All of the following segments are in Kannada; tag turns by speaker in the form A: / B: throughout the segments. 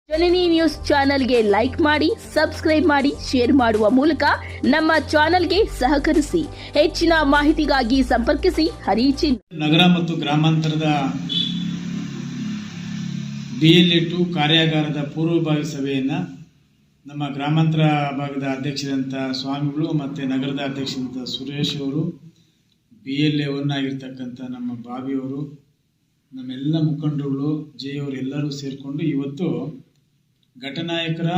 A: ಜನನಿ ನ್ಯೂಸ್ ಚಾನೆಲ್ಗೆ ಲೈಕ್ ಮಾಡಿ, ಸಬ್ಸ್ಕ್ರೈಬ್ ಮಾಡಿ, ಶೇರ್ ಮಾಡುವ ಮೂಲಕ ನಮ್ಮ ಚಾನೆಲ್ಗೆ ಸಹಕರಿಸಿ. ಹೆಚ್ಚಿನ ಮಾಹಿತಿಗಾಗಿ ಸಂಪರ್ಕಿಸಿ ಹರಿಚಿನ್.
B: ನಗರ ಮತ್ತು ಗ್ರಾಮಾಂತರದ BLA2 ಕಾರ್ಯಾಗಾರದ ಪೂರ್ವಭಾವಿ ಸಭೆಯನ್ನು ನಮ್ಮ ಗ್ರಾಮಾಂತರ ಭಾಗದ ಅಧ್ಯಕ್ಷರಂತ ಸ್ವಾಮಿಗಳು ಮತ್ತು ನಗರದ ಅಧ್ಯಕ್ಷರಂತ ಸುರೇಶ್ ಅವರು, BLA1 ಆಗಿರ್ತಕ್ಕಂಥ ನಮ್ಮ ಬಾವಿಯವರು, ನಮ್ಮೆಲ್ಲ ಮುಖಂಡರುಗಳು, ಜೆಯವರು ಎಲ್ಲರೂ ಸೇರಿಕೊಂಡು ಇವತ್ತು ಘಟನಾಯಕರ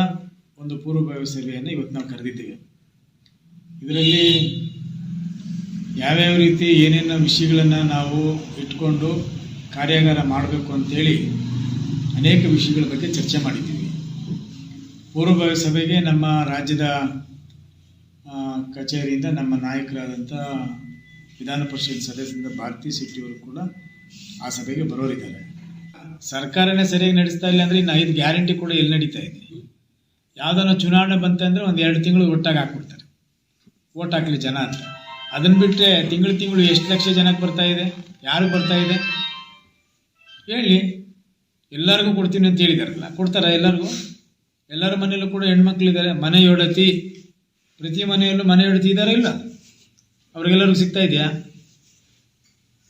B: ಒಂದು ಪೂರ್ವಭಾವಿ ಸಭೆಯನ್ನು ಇವತ್ತು ನಾವು ಕರೆದಿದ್ದೇವೆ. ಇದರಲ್ಲಿ ಯಾವ್ಯಾವ ರೀತಿ ಏನೇನು ವಿಷಯಗಳನ್ನು ನಾವು ಇಟ್ಕೊಂಡು ಕಾರ್ಯಾಗಾರ ಮಾಡಬೇಕು ಅಂತೇಳಿ ಅನೇಕ ವಿಷಯಗಳ ಬಗ್ಗೆ ಚರ್ಚೆ ಮಾಡಿದ್ದೀವಿ. ಪೂರ್ವಭಾವಿ ಸಭೆಗೆ ನಮ್ಮ ರಾಜ್ಯದ ಕಚೇರಿಯಿಂದ ನಮ್ಮ ನಾಯಕರಾದಂಥ ವಿಧಾನ ಪರಿಷತ್ ಸದಸ್ಯರಿಂದ ಭಾರತಿ ಶೆಟ್ಟಿಯವರು ಕೂಡ ಆ ಸಭೆಗೆ ಬರೋರಿದ್ದಾರೆ. ಸರ್ಕಾರನೇ ಸರಿಯಾಗಿ ನಡೆಸ್ತಾ ಇಲ್ಲ ಅಂದರೆ ಇನ್ನು 5 ಗ್ಯಾರಂಟಿ ಕೂಡ ಎಲ್ಲಿ ನಡೀತಾ ಇದೆ. ಯಾವುದನ್ನ ಚುನಾವಣೆ ಬಂತಂದರೆ ಒಂದು 2 ತಿಂಗಳು ಒಟ್ಟಾಗಿ ಹಾಕ್ಬಿಡ್ತಾರೆ, ಓಟ್ ಹಾಕಲಿ ಜನ ಅಂತ. ಅದನ್ನು ಬಿಟ್ಟರೆ ತಿಂಗಳು ಎಷ್ಟು ಲಕ್ಷ ಜನಕ್ಕೆ ಬರ್ತಾ ಇದೆ, ಯಾರಿಗೆ ಬರ್ತಾ ಇದೆ ಹೇಳಿ. ಎಲ್ಲರಿಗೂ ಕೊಡ್ತೀನಿ ಅಂತ ಹೇಳಿದಾರಲ್ಲ, ಕೊಡ್ತಾರ ಎಲ್ಲರಿಗೂ? ಎಲ್ಲರ ಮನೆಯಲ್ಲೂ ಕೂಡ ಹೆಣ್ಮಕ್ಳಿದ್ದಾರೆ, ಮನೆ ಒಡತಿ, ಪ್ರತಿ ಮನೆಯಲ್ಲೂ ಮನೆ ಒಡತಿ ಇದ್ದಾರೆ ಇಲ್ಲ? ಅವ್ರಿಗೆಲ್ಲರಿಗೂ ಸಿಗ್ತಾ ಇದೆಯಾ?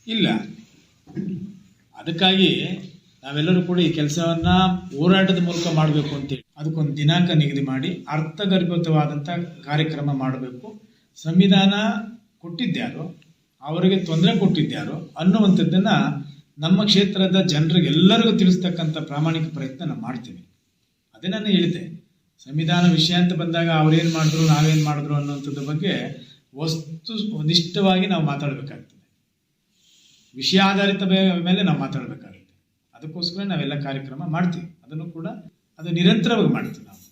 B: ಇಲ್ಲ. ಅದಕ್ಕಾಗಿ ನಾವೆಲ್ಲರೂ ಕೂಡ ಈ ಕೆಲಸವನ್ನು ಹೋರಾಟದ ಮೂಲಕ ಮಾಡಬೇಕು ಅಂತೇಳಿ ಅದಕ್ಕೊಂದು ದಿನಾಂಕ ನಿಗದಿ ಮಾಡಿ ಅರ್ಥಗರ್ಭಿತವಾದಂಥ ಕಾರ್ಯಕ್ರಮ ಮಾಡಬೇಕು. ಸಂವಿಧಾನ ಕೊಟ್ಟಿದ್ದ್ಯಾರೋ, ಅವರಿಗೆ ತೊಂದರೆ ಕೊಟ್ಟಿದ್ದ್ಯಾರೋ ಅನ್ನುವಂಥದ್ದನ್ನು ನಮ್ಮ ಕ್ಷೇತ್ರದ ಜನರಿಗೆ ಎಲ್ಲರಿಗೂ ತಿಳಿಸ್ತಕ್ಕಂಥ ಪ್ರಾಮಾಣಿಕ ಪ್ರಯತ್ನ ನಾವು ಮಾಡ್ತೀವಿ. ಅದೇ ನಾನು ಹೇಳಿದೆ, ಸಂವಿಧಾನ ವಿಷಯ ಅಂತ ಬಂದಾಗ ಅವ್ರೇನು ಮಾಡಿದ್ರು ನಾವೇನು ಮಾಡಿದ್ರು ಅನ್ನೋಂಥದ್ರ ಬಗ್ಗೆ ವಸ್ತುನಿಷ್ಠವಾಗಿ ನಾವು ಮಾತಾಡಬೇಕಾಗ್ತದೆ. ವಿಷಯ ಆಧಾರಿತ ಮೇಲೆ ನಾವು ಮಾತಾಡಬೇಕಾಗುತ್ತೆ. ಅದಕ್ಕೋಸ್ಕರ ನಾವೆಲ್ಲ ಕಾರ್ಯಕ್ರಮ ಮಾಡ್ತೀವಿ. ಅದನ್ನು ಕೂಡ ಅದು ನಿರಂತರವಾಗಿ ಮಾಡ್ತೀವಿ ನಾವು.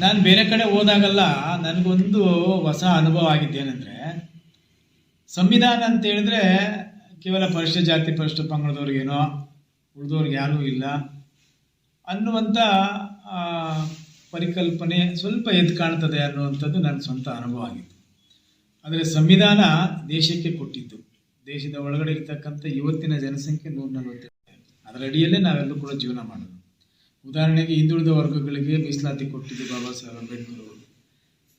B: ನಾನು ಬೇರೆ ಕಡೆ ಹೋದಾಗಲ್ಲ ನನಗೊಂದು ಹೊಸ ಅನುಭವ ಆಗಿದ್ದೇನೆಂದರೆ, ಸಂವಿಧಾನ ಅಂತ ಹೇಳಿದ್ರೆ ಕೇವಲ ಪರಿಶಿಷ್ಟ ಜಾತಿ ಪರಿಶಿಷ್ಟ ಪಂಗಡದವ್ರಿಗೇನೋ, ಉಳಿದವ್ರಿಗೆ ಯಾರೂ ಇಲ್ಲ ಅನ್ನುವಂಥ ಪರಿಕಲ್ಪನೆ ಸ್ವಲ್ಪ ಎದ್ದು ಕಾಣ್ತದೆ ಅನ್ನುವಂಥದ್ದು ನನ್ನ ಸ್ವಂತ ಅನುಭವ ಆಗಿತ್ತು. ಆದರೆ ಸಂವಿಧಾನ ದೇಶಕ್ಕೆ ಕೊಟ್ಟಿದ್ದು, ದೇಶದ ಒಳಗಡೆ ಇರ್ತಕ್ಕಂಥ ಇವತ್ತಿನ ಜನಸಂಖ್ಯೆ 140. ಅದರ ಅಡಿಯಲ್ಲೇ ನಾವೆಲ್ಲರೂ ಕೂಡ ಜೀವನ ಮಾಡೋದು. ಉದಾಹರಣೆಗೆ ಹಿಂದುಳಿದ ವರ್ಗಗಳಿಗೆ ಮೀಸಲಾತಿ ಕೊಟ್ಟಿದ್ದು ಬಾಬಾ ಸಾಹೇಬ್ ಅಂಬೇಡ್ಕರ್ ಅವರು.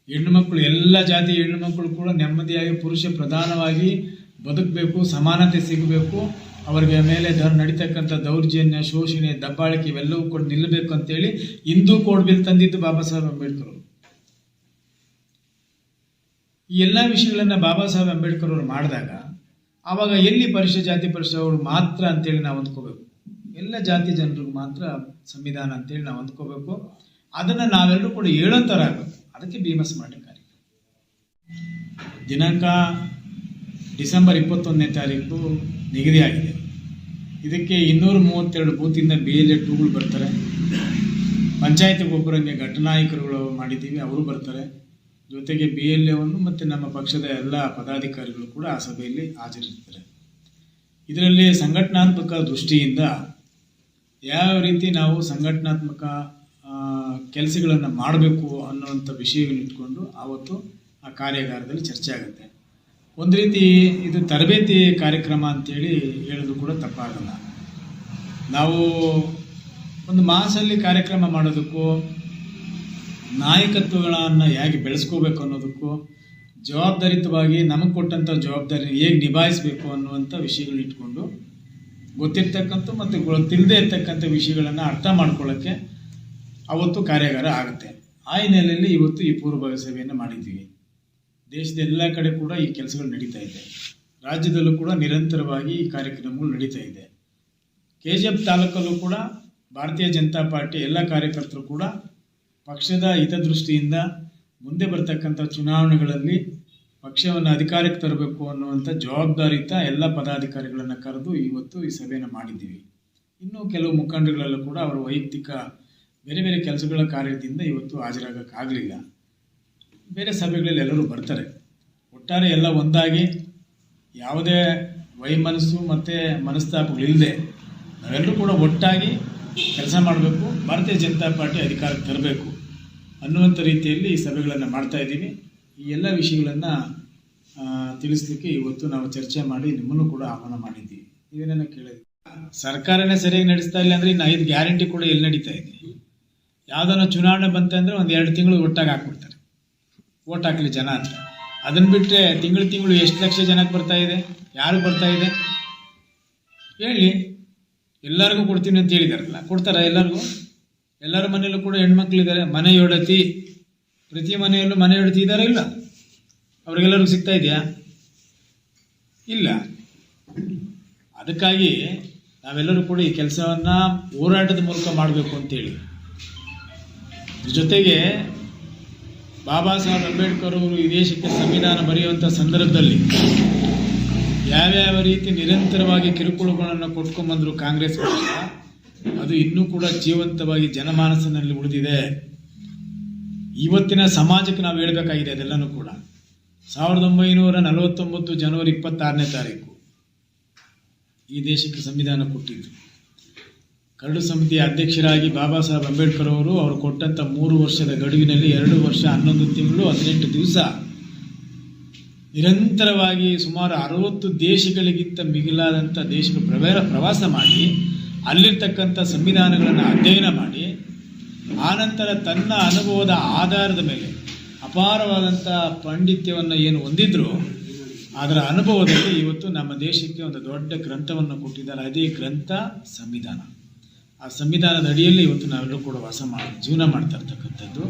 B: ಹೆಣ್ಣುಮಕ್ಕಳು, ಎಲ್ಲ ಜಾತಿಯ ಹೆಣ್ಣುಮಕ್ಕಳು ಕೂಡ ನೆಮ್ಮದಿಯಾಗಿ ಪುರುಷ ಪ್ರಧಾನವಾಗಿ ಬದುಕಬೇಕು, ಸಮಾನತೆ ಸಿಗಬೇಕು, ಅವರಿಗೆ ಮೇಲೆ ನಡೀತಕ್ಕಂಥ ದೌರ್ಜನ್ಯ, ಶೋಷಣೆ, ದಬ್ಬಾಳಿಕೆ ಇವೆಲ್ಲವೂ ಕೂಡ ನಿಲ್ಲಬೇಕು ಅಂತೇಳಿ ಹಿಂದೂ ಕೋಡ್ ಬಿಲ್ ತಂದಿದ್ದು ಬಾಬಾ ಸಾಹೇಬ್ ಅಂಬೇಡ್ಕರ್ ಅವರು. ಈ ಎಲ್ಲ ವಿಷಯಗಳನ್ನು ಬಾಬಾ ಸಾಹೇಬ್ ಅಂಬೇಡ್ಕರ್ ಅವರು ಮಾಡಿದಾಗ ಆವಾಗ ಎಲ್ಲಿ ಪರಿಶಿಷ್ಟ ಜಾತಿ ಪರಿಶಿಷ್ಟ ಅವರು ಮಾತ್ರ ಅಂತೇಳಿ ನಾವು ಅಂದ್ಕೋಬೇಕು, ಎಲ್ಲ ಜಾತಿ ಜನರಿಗೂ ಮಾತ್ರ ಸಂವಿಧಾನ ಅಂತೇಳಿ ನಾವು ಅಂದ್ಕೋಬೇಕು. ಅದನ್ನು ನಾವೆಲ್ಲರೂ ಕೂಡ ಹೇಳೋ ಥರ ಆಗಬೇಕು. ಅದಕ್ಕೆ ಭೀಮಸ್ ಮಾಡಿ ಕಾರ್ಯಕ್ರಮ ದಿನಾಂಕ ಡಿಸೆಂಬರ್ 21ನೇ ತಾರೀಕು ನಿಗದಿಯಾಗಿದೆ. ಇದಕ್ಕೆ 232 ಬೂತಿಂದ BLA2ಗಳು ಬರ್ತಾರೆ. ಪಂಚಾಯತಿಗೆ ಒಬ್ಬರಂಗೆ ಘಟನಾಯಕರುಗಳು ಮಾಡಿದ್ದೀವಿ, ಅವರು ಬರ್ತಾರೆ. ಜೊತೆಗೆ BLA1 ಮತ್ತು ನಮ್ಮ ಪಕ್ಷದ ಎಲ್ಲ ಪದಾಧಿಕಾರಿಗಳು ಕೂಡ ಆ ಸಭೆಯಲ್ಲಿ ಹಾಜರಿರ್ತಾರೆ. ಇದರಲ್ಲಿ ಸಂಘಟನಾತ್ಮಕ ದೃಷ್ಟಿಯಿಂದ ಯಾವ ರೀತಿ ನಾವು ಸಂಘಟನಾತ್ಮಕ ಕೆಲಸಗಳನ್ನು ಮಾಡಬೇಕು ಅನ್ನುವಂಥ ವಿಷಯವನ್ನು ಇಟ್ಕೊಂಡು ಆವತ್ತು ಆ ಕಾರ್ಯಾಗಾರದಲ್ಲಿ ಚರ್ಚೆ ಆಗುತ್ತೆ. ಒಂದು ರೀತಿ ಇದು ತರಬೇತಿ ಕಾರ್ಯಕ್ರಮ ಅಂತೇಳಿ ಹೇಳೋದು ಕೂಡ ತಪ್ಪಾಗಲ್ಲ. ನಾವು ಒಂದು ಮಾಸಲ್ಲಿ ಕಾರ್ಯಕ್ರಮ ಮಾಡೋದಕ್ಕೂ, ನಾಯಕತ್ವಗಳನ್ನು ಹೇಗೆ ಬೆಳೆಸ್ಕೋಬೇಕು ಅನ್ನೋದಕ್ಕೂ, ಜವಾಬ್ದಾರಿತವಾಗಿ ನಮಗೆ ಕೊಟ್ಟಂಥ ಜವಾಬ್ದಾರಿ ಹೇಗೆ ನಿಭಾಯಿಸಬೇಕು ಅನ್ನುವಂಥ ವಿಷಯಗಳನ್ನ ಇಟ್ಕೊಂಡು ಗೊತ್ತಿರ್ತಕ್ಕಂಥ ಮತ್ತು ಗೊತ್ತಿಲ್ಲದೆ ಇರ್ತಕ್ಕಂಥ ವಿಷಯಗಳನ್ನು ಅರ್ಥ ಮಾಡ್ಕೊಳ್ಳೋಕ್ಕೆ ಅವತ್ತು ಕಾರ್ಯಾಗಾರ ಆಗುತ್ತೆ. ಆ ಹಿನ್ನೆಲೆಯಲ್ಲಿ ಇವತ್ತು ಈ ಪೂರ್ವಭಾವಿ ಸಭೆಯನ್ನು ಮಾಡಿದ್ದೀವಿ. ದೇಶದ ಎಲ್ಲ ಕಡೆ ಕೂಡ ಈ ಕೆಲಸಗಳು ನಡೀತಾ ಇದೆ. ರಾಜ್ಯದಲ್ಲೂ ಕೂಡ ನಿರಂತರವಾಗಿ ಈ ಕಾರ್ಯಕ್ರಮಗಳು ನಡೀತಾ ಇದೆ. KGF ತಾಲೂಕಲ್ಲೂ ಕೂಡ ಭಾರತೀಯ ಜನತಾ ಪಾರ್ಟಿ ಎಲ್ಲ ಕಾರ್ಯಕರ್ತರು ಕೂಡ ಪಕ್ಷದ ಹಿತದೃಷ್ಟಿಯಿಂದ ಮುಂದೆ ಬರ್ತಕ್ಕಂಥ ಚುನಾವಣೆಗಳಲ್ಲಿ ಪಕ್ಷವನ್ನು ಅಧಿಕಾರಕ್ಕೆ ತರಬೇಕು ಅನ್ನುವಂಥ ಜವಾಬ್ದಾರಿತ ಎಲ್ಲ ಪದಾಧಿಕಾರಿಗಳನ್ನು ಕರೆದು ಇವತ್ತು ಈ ಸಭೆಯನ್ನು ಮಾಡಿದ್ದೀವಿ. ಇನ್ನೂ ಕೆಲವು ಮುಖಂಡಗಳೆಲ್ಲ ಕೂಡ ಅವರ ವೈಯಕ್ತಿಕ ಬೇರೆ ಬೇರೆ ಕೆಲಸಗಳ ಕಾರ್ಯದಿಂದ ಇವತ್ತು ಹಾಜರಾಗೋಕ್ಕಾಗಲಿಲ್ಲ. ಬೇರೆ ಸಭೆಗಳಲ್ಲಿ ಎಲ್ಲರೂ ಬರ್ತಾರೆ. ಒಟ್ಟಾರೆ ಎಲ್ಲ ಒಂದಾಗಿ ಯಾವುದೇ ವೈಮನಸ್ಸು ಮತ್ತು ಮನಸ್ತಾಪಗಳಿಲ್ಲದೆ ನಾವೆಲ್ಲರೂ ಕೂಡ ಒಟ್ಟಾಗಿ ಕೆಲಸ ಮಾಡಬೇಕು, ಭಾರತೀಯ ಜನತಾ ಪಾರ್ಟಿ ಅಧಿಕಾರಕ್ಕೆ ತರಬೇಕು ಅನ್ನುವಂಥ ರೀತಿಯಲ್ಲಿ ಈ ಸಭೆಗಳನ್ನು ಮಾಡ್ತಾ ಇದ್ದೀವಿ. ಈ ಎಲ್ಲ ವಿಷಯಗಳನ್ನು ತಿಳಿಸ್ಲಿಕ್ಕೆ ಇವತ್ತು ನಾವು ಚರ್ಚೆ ಮಾಡಿ ನಿಮ್ಮನ್ನು ಕೂಡ ಆಹ್ವಾನ ಮಾಡಿದ್ದೀವಿ. ನೀವೇನೇನೋ ಕೇಳಿದ್ವಿ. ಸರ್ಕಾರನೇ ಸರಿಯಾಗಿ ನಡೆಸ್ತಾ ಇಲ್ಲ ಅಂದ್ರೆ ಇನ್ನು 5 ಗ್ಯಾರಂಟಿ ಕೂಡ ಎಲ್ಲಿ ನಡೀತಾ ಇದೆ? ಯಾವ್ದಾನ ಚುನಾವಣೆ ಬಂತಂದ್ರೆ 1-2 ತಿಂಗಳು ಒಟ್ಟಾಗಿ ಹಾಕ್ಬಿಡ್ತಾರೆ, ಓಟ್ ಹಾಕ್ಲಿ ಜನ ಅಂತ. ಅದನ್ನ ಬಿಟ್ಟರೆ ತಿಂಗಳು ಎಷ್ಟು ಲಕ್ಷ ಜನಕ್ಕೆ ಬರ್ತಾ ಇದೆ? ಯಾರು ಬರ್ತಾ ಇದೆ ಹೇಳಿ? ಎಲ್ಲರಿಗೂ ಕೊಡ್ತೀನಿ ಅಂತ ಹೇಳಿದಾರಲ್ಲ, ಕೊಡ್ತಾರ ಎಲ್ಲರಿಗೂ? ಎಲ್ಲರ ಮನೆಯಲ್ಲೂ ಕೂಡ ಹೆಣ್ಮಕ್ಳಿದ್ದಾರೆ, ಮನೆಯೊಡತಿ, ಪ್ರತಿ ಮನೆಯಲ್ಲೂ ಮನೆಯೊಡತಿ ಇದ್ದಾರೆ ಇಲ್ಲ? ಅವ್ರಿಗೆಲ್ಲರಿಗೂ ಸಿಗ್ತಾ ಇದೆಯಾ? ಇಲ್ಲ. ಅದಕ್ಕಾಗಿ ನಾವೆಲ್ಲರೂ ಕೂಡ ಈ ಕೆಲಸವನ್ನು ಹೋರಾಟದ ಮೂಲಕ ಮಾಡಬೇಕು ಅಂತೇಳಿ, ಜೊತೆಗೆ ಬಾಬಾ ಸಾಹೇಬ್ ಅಂಬೇಡ್ಕರ್ ಅವರು ಈ ದೇಶಕ್ಕೆ ಸಂವಿಧಾನ ಬರೆಯುವಂಥ ಸಂದರ್ಭದಲ್ಲಿ ಯಾವ್ಯಾವ ರೀತಿ ನಿರಂತರವಾಗಿ ಕಿರುಕುಳಗಳನ್ನು ಕೊಟ್ಕೊಂಡ್ಬಂದರು ಕಾಂಗ್ರೆಸ್ ಪಕ್ಷ, ಅದು ಇನ್ನೂ ಕೂಡ ಜೀವಂತವಾಗಿ ಜನಮಾನಸನಲ್ಲಿ ಉಳಿದಿದೆ. ಇವತ್ತಿನ ಸಮಾಜಕ್ಕೆ ನಾವು ಹೇಳಬೇಕಾಗಿದೆ ಅದೆಲ್ಲನೂ ಕೂಡ. 1949 ಜನವರಿ 26ನೇ ತಾರೀಕು ಈ ದೇಶಕ್ಕೆ ಸಂವಿಧಾನ ಕೊಟ್ಟಿದ್ದು. ಕರಡು ಸಮಿತಿಯ ಅಧ್ಯಕ್ಷರಾಗಿ ಬಾಬಾ ಸಾಹೇಬ್ ಅಂಬೇಡ್ಕರ್ ಅವರು ಕೊಟ್ಟಂಥ 3 ವರ್ಷದ ಗಡುವಿನಲ್ಲಿ 2 ವರ್ಷ 11 ತಿಂಗಳು 18 ದಿವಸ ನಿರಂತರವಾಗಿ ಸುಮಾರು 60 ದೇಶಗಳಿಗಿಂತ ಮಿಗಿಲಾದಂಥ ದೇಶಗಳ ಪ್ರವಾಸ ಮಾಡಿ ಅಲ್ಲಿರ್ತಕ್ಕಂಥ ಸಂವಿಧಾನಗಳನ್ನು ಅಧ್ಯಯನ ಮಾಡಿ ಆನಂತರ ತನ್ನ ಅನುಭವದ ಆಧಾರದ ಮೇಲೆ ಅಪಾರವಾದಂಥ ಪಾಂಡಿತ್ಯವನ್ನು ಏನು ಹೊಂದಿದ್ರು ಅದರ ಅನುಭವದಲ್ಲಿ ಇವತ್ತು ನಮ್ಮ ದೇಶಕ್ಕೆ ಒಂದು ದೊಡ್ಡ ಗ್ರಂಥವನ್ನು ಕೊಟ್ಟಿದ್ದಾರೆ. ಅದೇ ಗ್ರಂಥ ಸಂವಿಧಾನ. ಆ ಸಂವಿಧಾನದ ಅಡಿಯಲ್ಲಿ ಇವತ್ತು ನಾವೆಲ್ಲರೂ ಕೂಡ ಜೀವನ ಮಾಡ್ತಾ ಇರ್ತಕ್ಕಂಥದ್ದು.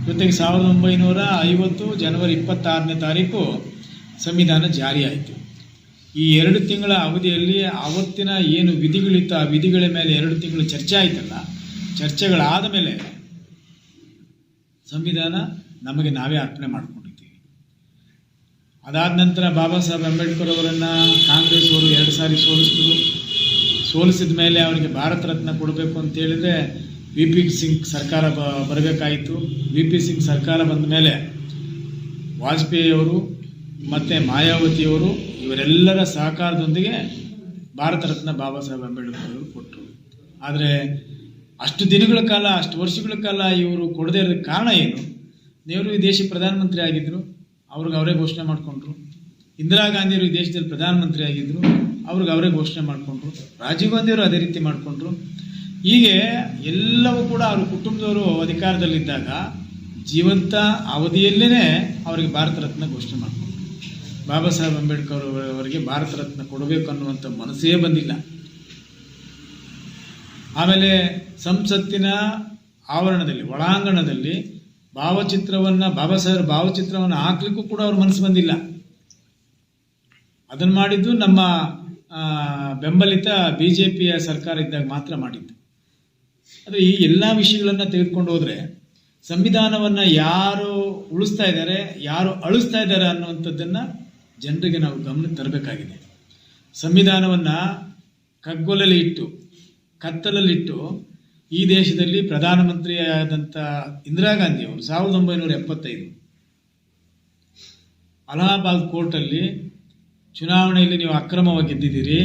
B: ಜೊತೆಗೆ 1950 ಜನವರಿ 26ನೇ ತಾರೀಕು ಸಂವಿಧಾನ ಜಾರಿಯಾಯಿತು. ಈ 2 ತಿಂಗಳ ಅವಧಿಯಲ್ಲಿ ಆವತ್ತಿನ ಏನು ವಿಧಿಗಳಿತ್ತು ಆ ವಿಧಿಗಳ ಮೇಲೆ 2 ತಿಂಗಳು ಚರ್ಚೆ ಆಯ್ತಲ್ಲ, ಚರ್ಚೆಗಳಾದ ಮೇಲೆ ಸಂವಿಧಾನ ನಮಗೆ ನಾವೇ ಅರ್ಪಣೆ ಮಾಡಿಕೊಂಡಿದ್ದೀವಿ. ಅದಾದ ನಂತರ ಬಾಬಾ ಸಾಹೇಬ್ ಅಂಬೇಡ್ಕರ್ ಅವರನ್ನು ಕಾಂಗ್ರೆಸ್ ಅವರು 2 ಸಾರಿ ಸೋಲಿಸಿದ ಮೇಲೆ ಅವರಿಗೆ ಭಾರತ ರತ್ನ ಕೊಡಬೇಕು ಅಂತ ಹೇಳಿದರೆ VP ಸಿಂಗ್ ಸರ್ಕಾರ ಬರಬೇಕಾಯಿತು. VP ಸಿಂಗ್ ಸರ್ಕಾರ ಬಂದ ಮೇಲೆ ವಾಜಪೇಯಿ ಅವರು ಮತ್ತು ಮಾಯಾವತಿಯವರು ಇವರೆಲ್ಲರ ಸಹಕಾರದೊಂದಿಗೆ ಭಾರತ ರತ್ನ ಬಾಬಾ ಸಾಹೇಬ್ ಅಂಬೇಡ್ಕರ್ ಅವರು ಕೊಟ್ಟರು. ಆದರೆ ಅಷ್ಟು ದಿನಗಳ ಕಾಲ, ಅಷ್ಟು ವರ್ಷಗಳ ಕಾಲ ಇವರು ಕೊಡದೇ ಇರೋದಕ್ಕೆ ಕಾರಣ ಏನು? ನೆಹರು ಈ ದೇಶಕ್ಕೆ ಪ್ರಧಾನಮಂತ್ರಿ ಆಗಿದ್ದರು, ಅವ್ರಿಗೆ ಅವರೇ ಘೋಷಣೆ ಮಾಡಿಕೊಂಡ್ರು. ಇಂದಿರಾ ಗಾಂಧಿಯವರು ಈ ದೇಶದಲ್ಲಿ ಪ್ರಧಾನಮಂತ್ರಿ ಆಗಿದ್ದರು, ಅವ್ರಿಗೆ ಅವರೇ ಘೋಷಣೆ ಮಾಡಿಕೊಂಡ್ರು. ರಾಜೀವ್ ಗಾಂಧಿಯವರು ಅದೇ ರೀತಿ ಮಾಡಿಕೊಂಡ್ರು. ಹೀಗೆ ಎಲ್ಲವೂ ಕೂಡ ಅವ್ರ ಕುಟುಂಬದವರು ಅಧಿಕಾರದಲ್ಲಿದ್ದಾಗ ಜೀವಂತ ಅವಧಿಯಲ್ಲೇ ಅವರಿಗೆ ಭಾರತ ರತ್ನ ಘೋಷಣೆ ಮಾಡಿಕೊಂಡ್ರು. ಬಾಬಾ ಸಾಹೇಬ್ ಅಂಬೇಡ್ಕರ್ ಅವರಿಗೆ ಭಾರತ ರತ್ನ ಕೊಡಬೇಕು ಅನ್ನುವಂಥ ಮನಸ್ಸೇ ಬಂದಿಲ್ಲ. ಆಮೇಲೆ ಸಂಸತ್ತಿನ ಆವರಣದಲ್ಲಿ, ಒಳಾಂಗಣದಲ್ಲಿ ಬಾಬಾ ಸಾಹೇಬ್ ಭಾವಚಿತ್ರವನ್ನು ಹಾಕ್ಲಿಕ್ಕೂ ಕೂಡ ಅವ್ರ ಮನಸ್ಸು ಬಂದಿಲ್ಲ. ಅದನ್ನು ಮಾಡಿದ್ದು ನಮ್ಮ ಬೆಂಬಲಿತ BJPಯ ಸರ್ಕಾರ ಇದ್ದಾಗ ಮಾತ್ರ ಮಾಡಿದ್ದು. ಆದರೆ ಈ ಎಲ್ಲ ವಿಷಯಗಳನ್ನು ತೆಗೆದುಕೊಂಡು ಹೋದರೆ ಸಂವಿಧಾನವನ್ನು ಯಾರು ಉಳಿಸ್ತಾ ಇದ್ದಾರೆ, ಯಾರು ಅಳಿಸ್ತಾ ಇದ್ದಾರೆ ಅನ್ನುವಂಥದ್ದನ್ನು ಜನರಿಗೆ ನಾವು ಗಮನಕ್ಕೆ ತರಬೇಕಾಗಿದೆ. ಸಂವಿಧಾನವನ್ನು ಕಗ್ಗೊಲಲ್ಲಿ ಇಟ್ಟು, ಕತ್ತಲಲ್ಲಿಟ್ಟು ಈ ದೇಶದಲ್ಲಿ ಪ್ರಧಾನಮಂತ್ರಿಯಾದಂಥ ಇಂದಿರಾ ಗಾಂಧಿಯವರು 1975 ಅಲಹಾಬಾದ್ ಕೋರ್ಟಲ್ಲಿ ಚುನಾವಣೆಯಲ್ಲಿ ನೀವು ಅಕ್ರಮವಾಗಿ ಗೆದ್ದಿದ್ದೀರಿ,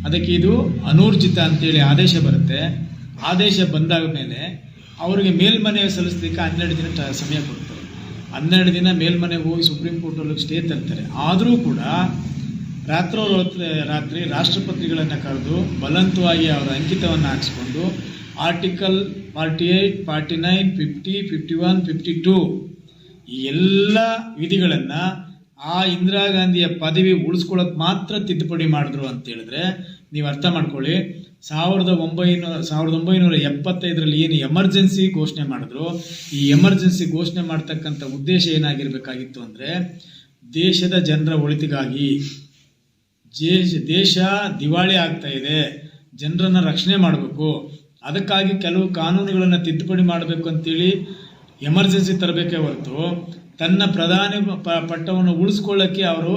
B: ಅದಕ್ಕೆ ಇದು ಅನೂರ್ಜಿತ ಅಂತೇಳಿ ಆದೇಶ ಬರುತ್ತೆ. ಆದೇಶ ಬಂದಾದ ಮೇಲೆ ಅವರಿಗೆ ಮೇಲ್ಮನೆ ಸಲ್ಲಿಸಲಿಕ್ಕೆ 12 ದಿನ ಸಮಯ ಕೊಡ್ತಾರೆ. 12 ದಿನ ಮೇಲ್ಮನೆಗೆ ಹೋಗಿ ಸುಪ್ರೀಂ ಕೋರ್ಟಲ್ಲಿ ಸ್ಟೇ ತರ್ತಾರೆ. ಆದರೂ ಕೂಡ ರಾತ್ರಿ ರಾಷ್ಟ್ರಪತಿಗಳನ್ನು ಕರೆದು ಬಲವಂತವಾಗಿ ಅವರ ಅಂಕಿತವನ್ನು ಹಾಕಿಸ್ಕೊಂಡು ಆರ್ಟಿಕಲ್ 48, 49, 50, 51, 52 ಈ ಎಲ್ಲ ವಿಧಿಗಳನ್ನು ಆ ಇಂದಿರಾ ಗಾಂಧಿಯ ಪದವಿ ಉಳಿಸ್ಕೊಳ್ಳೋಕೆ ಮಾತ್ರ ತಿದ್ದುಪಡಿ ಮಾಡಿದ್ರು ಅಂತ ಹೇಳಿದ್ರೆ ನೀವು ಅರ್ಥ ಮಾಡ್ಕೊಳ್ಳಿ. 1975ರಲ್ಲಿ ಏನು ಎಮರ್ಜೆನ್ಸಿ ಘೋಷಣೆ ಮಾಡಿದ್ರು, ಈ ಎಮರ್ಜೆನ್ಸಿ ಘೋಷಣೆ ಮಾಡ್ತಕ್ಕಂಥ ಉದ್ದೇಶ ಏನಾಗಿರಬೇಕಾಗಿತ್ತು ಅಂದರೆ ದೇಶದ ಜನರ ಒಳಿತಿಗಾಗಿ. ದೇಶ ದಿವಾಳಿ ಆಗ್ತಾ ಇದೆ, ಜನರನ್ನು ರಕ್ಷಣೆ ಮಾಡಬೇಕು, ಅದಕ್ಕಾಗಿ ಕೆಲವು ಕಾನೂನುಗಳನ್ನು ತಿದ್ದುಪಡಿ ಮಾಡಬೇಕು ಅಂತೇಳಿ ಎಮರ್ಜೆನ್ಸಿ ತರಬೇಕೇ ಹೊರತು ತನ್ನ ಪ್ರಧಾನಿ ಪಟ್ಟವನ್ನು ಉಳಿಸ್ಕೊಳ್ಳೋಕ್ಕೆ ಅವರು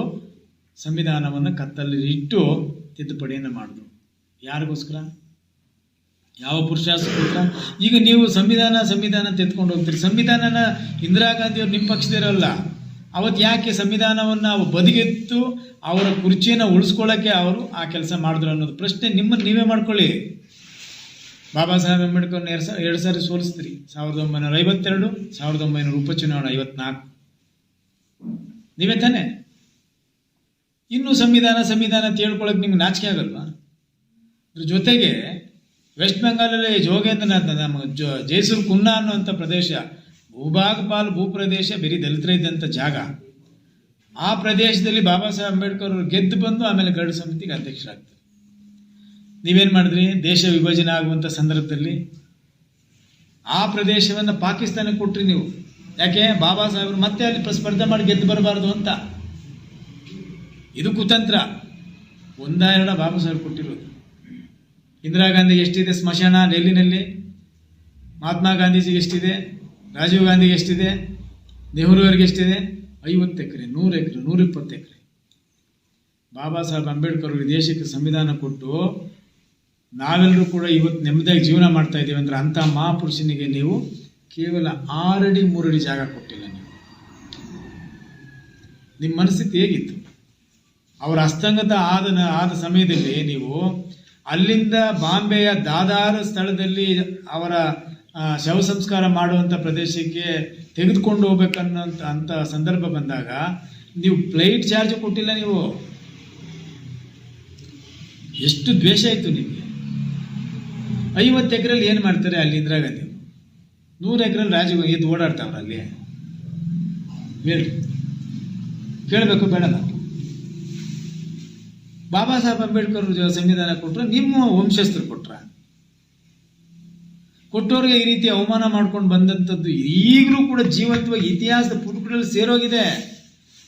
B: ಸಂವಿಧಾನವನ್ನು ಕತ್ತಲ್ಲಿ ಇಟ್ಟು ತಿದ್ದುಪಡಿಯನ್ನು ಮಾಡಿದ್ರು. ಯಾರಿಗೋಸ್ಕರ? ಯಾವ ಪುರುಷಾರ್ಥಕ್ಕೋಸ್ಕರ? ಈಗ ನೀವು ಸಂವಿಧಾನ ತೆಗೆದುಕೊಂಡು ಹೋಗ್ತೀರಿ. ಸಂವಿಧಾನನ ಇಂದಿರಾ ಗಾಂಧಿಯವರು ನಿಮ್ಮ ಪಕ್ಷದಿರಲ್ಲ. ಅವತ್ತು ಯಾಕೆ ಸಂವಿಧಾನವನ್ನು ಬದಿಗೆತ್ತು ಅವರ ಕುರ್ಚಿಯನ್ನು ಉಳಿಸ್ಕೊಳ್ಳೋಕ್ಕೆ ಅವರು ಆ ಕೆಲಸ ಮಾಡಿದ್ರು ಅನ್ನೋದು ಪ್ರಶ್ನೆ ನಿಮ್ಮನ್ನು ನೀವೇ ಮಾಡ್ಕೊಳ್ಳಿ. ಬಾಬಾ ಸಾಹೇಬ್ ಅಂಬೇಡ್ಕರ್ನ 2 ಸಾರಿ ಸೋಲಿಸ್ತೀರಿ. 1952, 1900 ಉಪಚುನಾವಣೆ 54. ನೀವೇ ತಾನೆ? ಇನ್ನೂ ಸಂವಿಧಾನ ಅಂತ ಹೇಳ್ಕೊಳಕ್ಕೆ ನಿಮ್ಗೆ ನಾಚಿಕೆ ಆಗಲ್ವಾ? ಅದ್ರ ಜೊತೆಗೆ ವೆಸ್ಟ್ ಬೆಂಗಾಲಲ್ಲಿ ಜೋಗೇಂದ್ರನಾಥ್ ನಮ್ಮ ಜೈಸೂರ್ ಕುನ್ನಾ ಅನ್ನುವಂಥ ಪ್ರದೇಶ ಭೂಭಾಗ ಪಾಲು ಭೂಪ್ರದೇಶ ಬರೀ ದಲಿತರ ಇದ್ದಂಥ ಜಾಗ. ಆ ಪ್ರದೇಶದಲ್ಲಿ ಬಾಬಾ ಸಾಹೇಬ್ ಅಂಬೇಡ್ಕರ್ ಅವರು ಗೆದ್ದು ಬಂದು ಆಮೇಲೆ ಗರಡು ಸಮಿತಿಗೆ ಅಧ್ಯಕ್ಷರಾಗ್ತಾರೆ. ನೀವೇನು ಮಾಡಿದ್ರಿ? ದೇಶ ವಿಭಜನೆ ಆಗುವಂಥ ಸಂದರ್ಭದಲ್ಲಿ ಆ ಪ್ರದೇಶವನ್ನು ಪಾಕಿಸ್ತಾನಕ್ಕೆ ಕೊಟ್ರಿ ನೀವು. ಯಾಕೆ? ಬಾಬಾ ಸಾಹೇಬರು ಮತ್ತೆ ಅಲ್ಲಿ ಸ್ಪರ್ಧೆ ಮಾಡಿ ಗೆದ್ದು ಬರಬಾರ್ದು ಅಂತ. ಇದು ಕುತಂತ್ರ. ಒಂದೆರಡ ಬಾಬಾ ಸಾಹೇಬ್ ಕೊಟ್ಟಿರೋದು. ಇಂದಿರಾ ಗಾಂಧಿಗೆ ಎಷ್ಟಿದೆ ಸ್ಮಶಾನ ಡೆಲ್ಲಿನಲ್ಲಿ? ಮಹಾತ್ಮ ಗಾಂಧೀಜಿಗೆ ಎಷ್ಟಿದೆ? ರಾಜೀವ್ ಗಾಂಧಿಗೆ ಎಷ್ಟಿದೆ? ನೆಹರು ಅವರಿಗೆ ಎಷ್ಟಿದೆ? 50 ಎಕರೆ, 100 ಎಕರೆ, 120 ಎಕರೆ. ಬಾಬಾ ಸಾಹೇಬ್ ಅಂಬೇಡ್ಕರ್ ಅವರು ದೇಶಕ್ಕೆ ಸಂವಿಧಾನ ಕೊಟ್ಟು ನಾವೆಲ್ಲರೂ ಕೂಡ ಇವತ್ತು ನೆಮ್ಮದಿಯಾಗಿ ಜೀವನ ಮಾಡ್ತಾ ಇದ್ದೀವಿ ಅಂದ್ರೆ ಅಂಥ ಮಹಾಪುರುಷನಿಗೆ ನೀವು ಕೇವಲ 6 ಅಡಿ 3 ಅಡಿ ಜಾಗ ಕೊಟ್ಟಿಲ್ಲ. ನೀವು ನಿಮ್ಮ ಮನಸ್ಥಿತಿ ಹೇಗಿತ್ತು? ಅವರ ಹಸ್ತಂಗತ ಆದ ಸಮಯದಲ್ಲಿ ನೀವು ಅಲ್ಲಿಂದ ಬಾಂಬೆಯ ದಾದಾರ್ ಸ್ಥಳದಲ್ಲಿ ಅವರ ಶವ ಸಂಸ್ಕಾರ ಮಾಡುವಂಥ ಪ್ರದೇಶಕ್ಕೆ ತೆಗೆದುಕೊಂಡು ಹೋಗ್ಬೇಕನ್ನೋಂಥ ಅಂಥ ಸಂದರ್ಭ ಬಂದಾಗ ನೀವು ಫ್ಲೈಟ್ ಚಾರ್ಜ್ ಕೊಟ್ಟಿಲ್ಲ. ನೀವು ಎಷ್ಟು ದ್ವೇಷ ಇತ್ತು ನಿಮಗೆ. 50 ಎಕರೆಯಲ್ಲಿ ಏನು ಮಾಡ್ತಾರೆ ಅಲ್ಲಿ ಇಂದಿರಾ ಗಾಂಧಿ? 100 ಎಕರೆಯಲ್ಲಿ ರಾಜೀವ್ ಎದ್ದು ಓಡಾಡ್ತಾವ್ರ ಅಲ್ಲಿ? ಹೇಳ್ರಿ, ಕೇಳಬೇಕು ಬೇಡ? ನಾವು ಬಾಬಾ ಸಾಹೇಬ್ ಅಂಬೇಡ್ಕರ್ ಸಂವಿಧಾನ ಕೊಟ್ಟರು, ನಿಮ್ಮ ವಂಶಸ್ಥರು ಕೊಟ್ಟವ್ರಿಗೆ ಈ ರೀತಿ ಅವಮಾನ ಮಾಡ್ಕೊಂಡು ಬಂದಂಥದ್ದು ಈಗಲೂ ಕೂಡ ಜೀವಂತವಾಗಿ ಇತಿಹಾಸದ ಪುಟಗಳಲ್ಲಿ ಸೇರೋಗಿದೆ.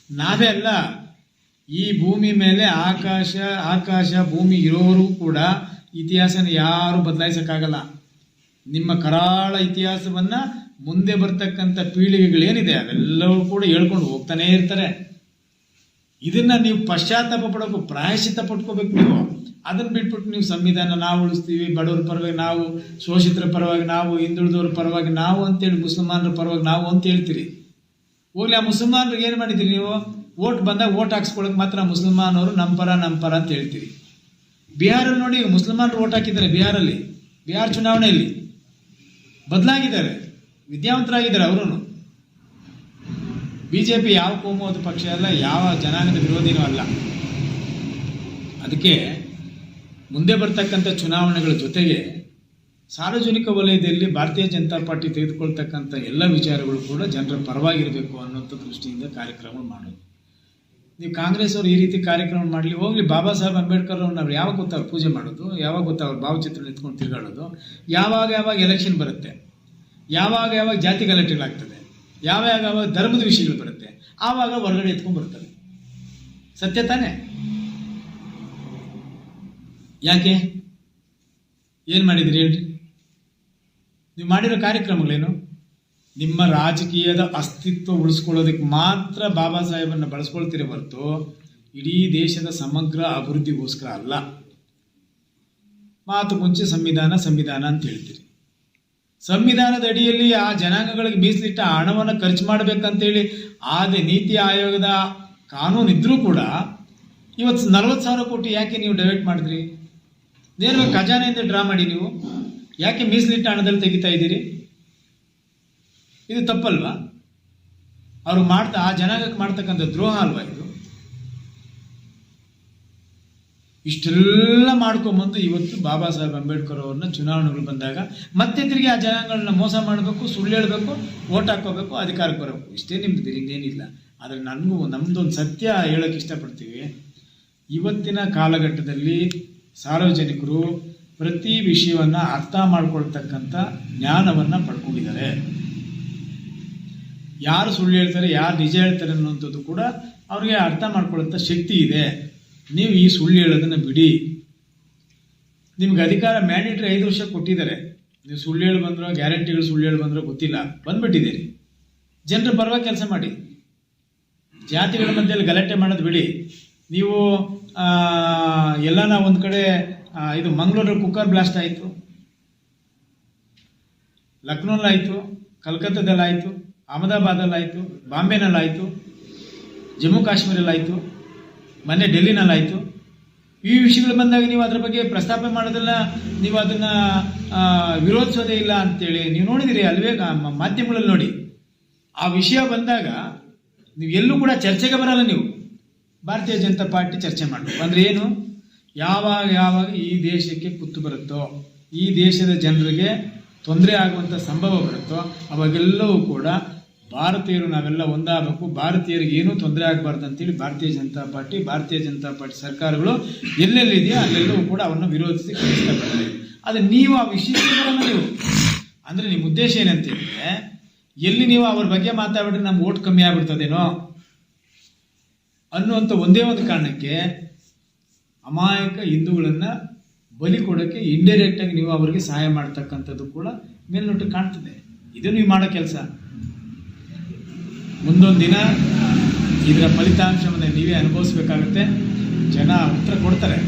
B: ನಾವೇ ಅಲ್ಲ, ಈ ಭೂಮಿ ಮೇಲೆ ಆಕಾಶ ಭೂಮಿ ಇರೋವರೆಗೂ ಕೂಡ ಇತಿಹಾಸನ ಯಾರು ಬದಲಾಯಿಸೋಕ್ಕಾಗಲ್ಲ. ನಿಮ್ಮ ಕರಾಳ ಇತಿಹಾಸವನ್ನು ಮುಂದೆ ಬರ್ತಕ್ಕಂಥ ಪೀಳಿಗೆಗಳೇನಿದೆ ಅವೆಲ್ಲವೂ ಕೂಡ ಹೇಳ್ಕೊಂಡು ಹೋಗ್ತಾನೇ ಇರ್ತಾರೆ. ಇದನ್ನು ನೀವು ಪಶ್ಚಾತ್ತಾಪ ಪಡೋಕೆ ಪ್ರಾಯಶ್ಚಿತ್ತ ಪಟ್ಕೋಬೇಕು. ನೀವು ಅದನ್ನು ಬಿಟ್ಬಿಟ್ಟು ನೀವು ಸಂವಿಧಾನ ನಾವು ಉಳಿಸ್ತೀವಿ, ಬಡವರ ಪರವಾಗಿ ನಾವು, ಶೋಷಿತರ ಪರವಾಗಿ ನಾವು, ಹಿಂದುಳಿದವ್ರ ಪರವಾಗಿ ನಾವು ಅಂತೇಳಿ, ಮುಸಲ್ಮಾನರ ಪರವಾಗಿ ನಾವು ಅಂತ ಹೇಳ್ತೀರಿ. ಹೋಗ್ಲಿ, ಆ ಮುಸಲ್ಮಾನರಿಗೆ ಏನು ಮಾಡಿದ್ದೀರಿ ನೀವು? ಓಟ್ ಬಂದಾಗ ಓಟ್ ಹಾಕ್ಸ್ಕೊಳಕ್ಕೆ ಮಾತ್ರ ಮುಸಲ್ಮಾನವರು ನಮ್ಮ ಪರ ಅಂತ ಹೇಳ್ತೀರಿ. ಬಿಹಾರಲ್ಲಿ ನೋಡಿ, ಮುಸಲ್ಮಾನರು ಓಟ್ ಹಾಕಿದ್ದಾರೆ. ಬಿಹಾರ ಚುನಾವಣೆಯಲ್ಲಿ ಬದಲಾಗಿದ್ದಾರೆ, ವಿದ್ಯಾವಂತರಾಗಿದ್ದಾರೆ ಅವರು. BJP ಯಾವ ಕೋಮುವಾದ ಪಕ್ಷ ಅಲ್ಲ, ಯಾವ ಜನಾಂಗದ ವಿರೋಧಿನೂ ಅಲ್ಲ. ಅದಕ್ಕೆ ಮುಂದೆ ಬರ್ತಕ್ಕಂಥ ಚುನಾವಣೆಗಳ ಜೊತೆಗೆ ಸಾರ್ವಜನಿಕ ವಲಯದಲ್ಲಿ ಭಾರತೀಯ ಜನತಾ ಪಾರ್ಟಿ ತೆಗೆದುಕೊಳ್ತಕ್ಕಂಥ ಎಲ್ಲ ವಿಚಾರಗಳು ಕೂಡ ಜನರ ಪರವಾಗಿರಬೇಕು ಅನ್ನೋಂಥ ದೃಷ್ಟಿಯಿಂದ ಕಾರ್ಯಕ್ರಮ ಮಾಡೋದು. ನೀವು ಕಾಂಗ್ರೆಸ್ ಅವರು ಈ ರೀತಿ ಕಾರ್ಯಕ್ರಮ ಮಾಡಲಿ, ಹೋಗ್ಲಿ. ಬಾಬಾ ಸಾಹೇಬ್ ಅಂಬೇಡ್ಕರ್ ಅವ್ರು ನಾವು ಯಾವಾಗ ಗೊತ್ತಾಗ ಪೂಜೆ ಮಾಡೋದು, ಯಾವಾಗ ಗೊತ್ತಾಗ ಭಾವಚಿತ್ರ ಎತ್ಕೊಂಡು ತಿರುಗಾಡೋದು, ಯಾವಾಗ ಎಲೆಕ್ಷನ್ ಬರುತ್ತೆ, ಯಾವಾಗ ಜಾತಿ ಗಲಾಟೆಗಳಾಗ್ತದೆ, ಯಾವಾಗ ಧರ್ಮದ ವಿಷಯಗಳು ಬರುತ್ತೆ, ಆವಾಗ ಹೊರಗಡೆ ಎತ್ಕೊಂಡು ಬರ್ತದೆ. ಸತ್ಯ ತಾನೇ? ಯಾಕೆ? ಏನು ಮಾಡಿದಿರಿ ಹೇಳ್ರಿ? ನೀವು ಮಾಡಿರೋ ಕಾರ್ಯಕ್ರಮಗಳೇನು? ನಿಮ್ಮ ರಾಜಕೀಯದ ಅಸ್ತಿತ್ವ ಉಳಿಸ್ಕೊಳ್ಳೋದಕ್ಕೆ ಮಾತ್ರ ಬಾಬಾ ಸಾಹೇಬನ್ನು ಬಳಸ್ಕೊಳ್ತೀರಿ ಹೊರತು ಇಡೀ ದೇಶದ ಸಮಗ್ರ ಅಭಿವೃದ್ಧಿಗೋಸ್ಕರ ಅಲ್ಲ. ಮಾತು ಮುಂಚೆ ಸಂವಿಧಾನ ಅಂತ ಹೇಳ್ತೀರಿ. ಸಂವಿಧಾನದ ಅಡಿಯಲ್ಲಿ ಆ ಜನಾಂಗಗಳಿಗೆ ಮೀಸಲಿಟ್ಟ ಹಣವನ್ನು ಖರ್ಚು ಮಾಡಬೇಕಂತೇಳಿ ನೀತಿ ಆಯೋಗದ ಕಾನೂನು ಇದ್ರೂ ಕೂಡ ಇವತ್ತು 40,000 ಕೋಟಿ ಯಾಕೆ ನೀವು ಡೈವರ್ಟ್ ಮಾಡಿದ್ರಿ? ನೇರವಾಗಿ ಖಜಾನೆಯಿಂದ ಡ್ರಾ ಮಾಡಿ ನೀವು ಯಾಕೆ ಮೀಸಲಿಟ್ಟ ಹಣದಲ್ಲಿ ತೆಗಿತಾ ಇದ್ದೀರಿ? ಇದು ತಪ್ಪಲ್ವಾ? ಅವರು ಆ ಜನಾಂಗಕ್ಕೆ ಮಾಡ್ತಕ್ಕಂಥ ದ್ರೋಹ ಅಲ್ವಾ ಇದು? ಇಷ್ಟೆಲ್ಲ ಮಾಡ್ಕೊಂಬಂದು ಇವತ್ತು ಬಾಬಾ ಸಾಹೇಬ್ ಅಂಬೇಡ್ಕರ್ ಅವ್ರನ್ನ ಚುನಾವಣೆಗಳು ಬಂದಾಗ ಮತ್ತೆ ತಿರುಗಿ ಆ ಜನಾಂಗಗಳನ್ನ ಮೋಸ ಮಾಡಬೇಕು, ಸುಳ್ಳು ಹೇಳಬೇಕು, ಓಟ್ ಹಾಕೋಬೇಕು, ಅಧಿಕಾರಕ್ಕೆ ಬರಬೇಕು. ಇಷ್ಟೇ ನಿಮ್ದು, ಇನ್ನೇನಿಲ್ಲ. ಆದರೆ ನಮ್ಮದೊಂದು ಸತ್ಯ ಹೇಳೋಕ್ಕೆ ಇಷ್ಟಪಡ್ತೀವಿ. ಇವತ್ತಿನ ಕಾಲಘಟ್ಟದಲ್ಲಿ ಸಾರ್ವಜನಿಕರು ಪ್ರತಿ ವಿಷಯವನ್ನು ಅರ್ಥ ಮಾಡ್ಕೊಳ್ತಕ್ಕಂಥ ಜ್ಞಾನವನ್ನು ಪಡ್ಕೊಂಡಿದ್ದಾರೆ. ಯಾರು ಸುಳ್ಳು ಹೇಳ್ತಾರೆ, ಯಾರು ನಿಜ ಹೇಳ್ತಾರೆ ಅನ್ನುವಂಥದ್ದು ಕೂಡ ಅವ್ರಿಗೆ ಅರ್ಥ ಮಾಡ್ಕೊಳ್ಳೋಂಥ ಶಕ್ತಿ ಇದೆ. ನೀವು ಈ ಸುಳ್ಳು ಹೇಳೋದನ್ನು ಬಿಡಿ. ನಿಮ್ಗೆ ಅಧಿಕಾರ ಮ್ಯಾಂಡೇಟರಿ 5 ವರ್ಷ ಕೊಟ್ಟಿದ್ದಾರೆ. ನೀವು ಸುಳ್ಳು ಹೇಳಿ ಬಂದ್ರೋ, ಗ್ಯಾರಂಟಿಗಳು ಸುಳ್ಳು ಹೇಳಿ ಬಂದ್ರೋ ಗೊತ್ತಿಲ್ಲ, ಬಂದ್ಬಿಟ್ಟಿದ್ದೀರಿ. ಜನರ ಪರವಾಗಿ ಕೆಲಸ ಮಾಡಿ. ಜಾತಿಗಳ ಮಧ್ಯದಲ್ಲಿ ಗಲಾಟೆ ಮಾಡೋದು ಬಿಡಿ. ನೀವು ಎಲ್ಲನ ಒಂದು ಕಡೆ ಇದು ಮಂಗಳೂರಲ್ಲಿ ಕುಕ್ಕರ್ ಬ್ಲಾಸ್ಟ್ ಆಯಿತು, ಲಕ್ನೋಲ್ಲಾಯಿತು, ಕಲ್ಕತ್ತಾದಲ್ಲಾಯಿತು, ಅಹಮದಾಬಾದಲ್ಲಾಯಿತು, ಬಾಂಬೆನಲ್ಲಾಯಿತು, ಜಮ್ಮು ಕಾಶ್ಮೀರಲ್ಲಾಯಿತು, ಮೊನ್ನೆ ಡೆಲ್ಲಿನಲ್ಲಾಯಿತು. ಈ ವಿಷಯಗಳು ಬಂದಾಗ ನೀವು ಅದರ ಬಗ್ಗೆ ಪ್ರಸ್ತಾಪ ಮಾಡೋದಲ್ಲ, ನೀವು ಅದನ್ನು ವಿರೋಧಿಸೋದೇ ಇಲ್ಲ ಅಂತೇಳಿ ನೀವು ನೋಡಿದಿರಿ ಅಲ್ವೇ? ಮಾಧ್ಯಮಗಳಲ್ಲಿ ನೋಡಿ. ಆ ವಿಷಯ ಬಂದಾಗ ನೀವು ಎಲ್ಲೂ ಕೂಡ ಚರ್ಚೆಗೆ ಬರಲ್ಲ. ನೀವು ಭಾರತೀಯ ಜನತಾ ಪಾರ್ಟಿ ಚರ್ಚೆ ಮಾಡಬೇಕು ಅಂದರೆ ಏನು? ಯಾವಾಗ ಈ ದೇಶಕ್ಕೆ ಕುತ್ತು ಬರುತ್ತೋ, ಈ ದೇಶದ ಜನರಿಗೆ ತೊಂದರೆ ಆಗುವಂಥ ಸಂಭವ ಬರುತ್ತೋ ಅವಾಗೆಲ್ಲವೂ ಕೂಡ ಭಾರತೀಯರು ನಾವೆಲ್ಲ ಒಂದಾಗಬೇಕು, ಭಾರತೀಯರಿಗೆ ಏನೂ ತೊಂದರೆ ಆಗಬಾರ್ದು ಅಂತೇಳಿ ಭಾರತೀಯ ಜನತಾ ಪಾರ್ಟಿ ಸರ್ಕಾರಗಳು ಎಲ್ಲೆಲ್ಲಿದೆಯೋ ಅಲ್ಲೆಲ್ಲವೂ ಕೂಡ ಅವನ್ನ ವಿರೋಧಿಸಿ ಕಳಿಸ್ತಾ ಬರ್ತಾರೆ. ಆದರೆ ನೀವು ಆ ವಿಷಯಕ್ಕೆ ಬರಲ್ಲ. ನೀವು ಅಂದರೆ ನಿಮ್ಮ ಉದ್ದೇಶ ಏನಂತ ಹೇಳಿದ್ರೆ, ಎಲ್ಲಿ ನೀವು ಅವ್ರ ಬಗ್ಗೆ ಮಾತಾಡಿದ್ರೆ ನಮ್ಗೆ ಓಟ್ ಕಮ್ಮಿ ಆಗ್ಬಿಡ್ತದೇನೋ ಅನ್ನುವಂಥ ಒಂದೇ ಒಂದು ಕಾರಣಕ್ಕೆ ಅಮಾಯಕ ಹಿಂದೂಗಳನ್ನು ಬಲಿ ಕೊಡೋಕ್ಕೆ ಇಂಡೈರೆಕ್ಟ್ ಆಗಿ ನೀವು ಅವರಿಗೆ ಸಹಾಯ ಮಾಡ್ತಕ್ಕಂಥದ್ದು ಕೂಡ ಮೇಲ್ನೋಟ ಕಾಣ್ತದೆ. ಇದು ನೀವು ಮಾಡೋ ಕೆಲಸ. ಮುಂದೊಂದು ದಿನ ಇದರ ಫಲಿತಾಂಶವನ್ನು ನೀವೇ ಅನುಭವಿಸ್ಬೇಕಾಗುತ್ತೆ. ಜನ ಉತ್ತರ ಕೊಡ್ತಾರೆ.